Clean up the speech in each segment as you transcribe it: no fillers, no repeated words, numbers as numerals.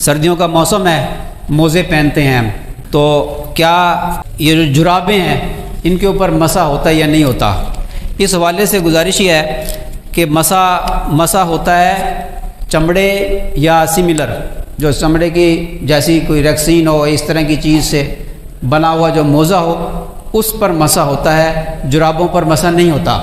سردیوں کا موسم ہے، موزے پہنتے ہیں ہم، تو کیا یہ جو جرابیں ہیں ان کے اوپر مسح ہوتا ہے یا نہیں ہوتا؟ اس حوالے سے گزارش یہ ہے کہ مسح ہوتا ہے چمڑے یا سملر، جو چمڑے کی جیسی کوئی ریکسین ہو، اس طرح کی چیز سے بنا ہوا جو موزہ ہو اس پر مسح ہوتا ہے، جرابوں پر مسح نہیں ہوتا۔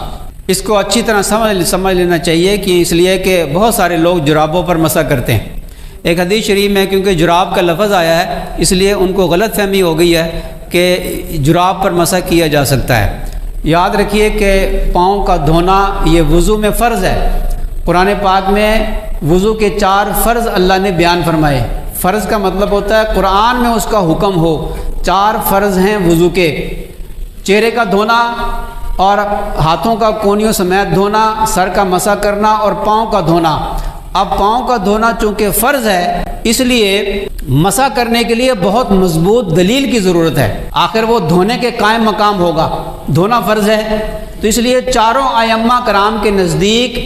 اس کو اچھی طرح سمجھ لینا چاہیے کہ اس لیے کہ بہت سارے لوگ جرابوں پر مسح کرتے ہیں۔ ایک حدیث شریف میں کیونکہ جراب کا لفظ آیا ہے اس لیے ان کو غلط فہمی ہو گئی ہے کہ جراب پر مسح کیا جا سکتا ہے۔ یاد رکھیے کہ پاؤں کا دھونا یہ وضو میں فرض ہے۔ قرآن پاک میں وضو کے 4 فرض اللہ نے بیان فرمائے۔ فرض کا مطلب ہوتا ہے قرآن میں اس کا حکم ہو۔ 4 فرض ہیں وضو کے: چہرے کا دھونا اور ہاتھوں کا کونیوں سمیت دھونا، سر کا مسح کرنا اور پاؤں کا دھونا۔ اب پاؤں کا دھونا چونکہ فرض ہے اس لیے مسح کرنے کے لیے بہت مضبوط دلیل کی ضرورت ہے، آخر وہ دھونے کے قائم مقام ہوگا، دھونا فرض ہے۔ تو اس لیے چاروں ائمہ کرام کے نزدیک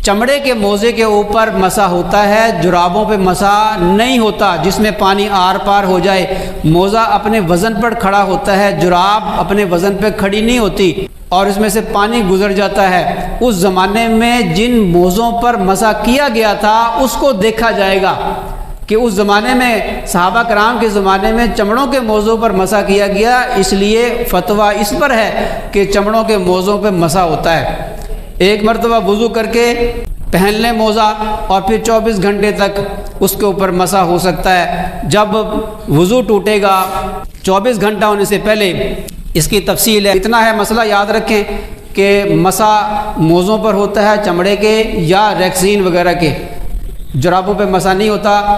چمڑے کے موزے کے اوپر مسح ہوتا ہے، جرابوں پہ مسح نہیں ہوتا جس میں پانی آر پار ہو جائے۔ موزہ اپنے وزن پر کھڑا ہوتا ہے، جراب اپنے وزن پہ کھڑی نہیں ہوتی اور اس میں سے پانی گزر جاتا ہے۔ اس زمانے میں جن موزوں پر مسح کیا گیا تھا اس کو دیکھا جائے گا کہ اس زمانے میں صحابہ کرام کے زمانے میں چمڑوں کے موزوں پر مسح کیا گیا، اس لیے فتویٰ اس پر ہے کہ چمڑوں کے موزوں پہ مسح ہوتا ہے۔ ایک مرتبہ وضو کر کے پہن لیں موزہ اور پھر 24 گھنٹے تک اس کے اوپر مسح ہو سکتا ہے۔ جب وضو ٹوٹے گا 24 گھنٹہ ہونے سے پہلے اس کی تفصیل ہے۔ اتنا ہے مسئلہ یاد رکھیں کہ مسح موزوں پر ہوتا ہے چمڑے کے یا ریکسین وغیرہ کے، جرابوں پہ مسح نہیں ہوتا۔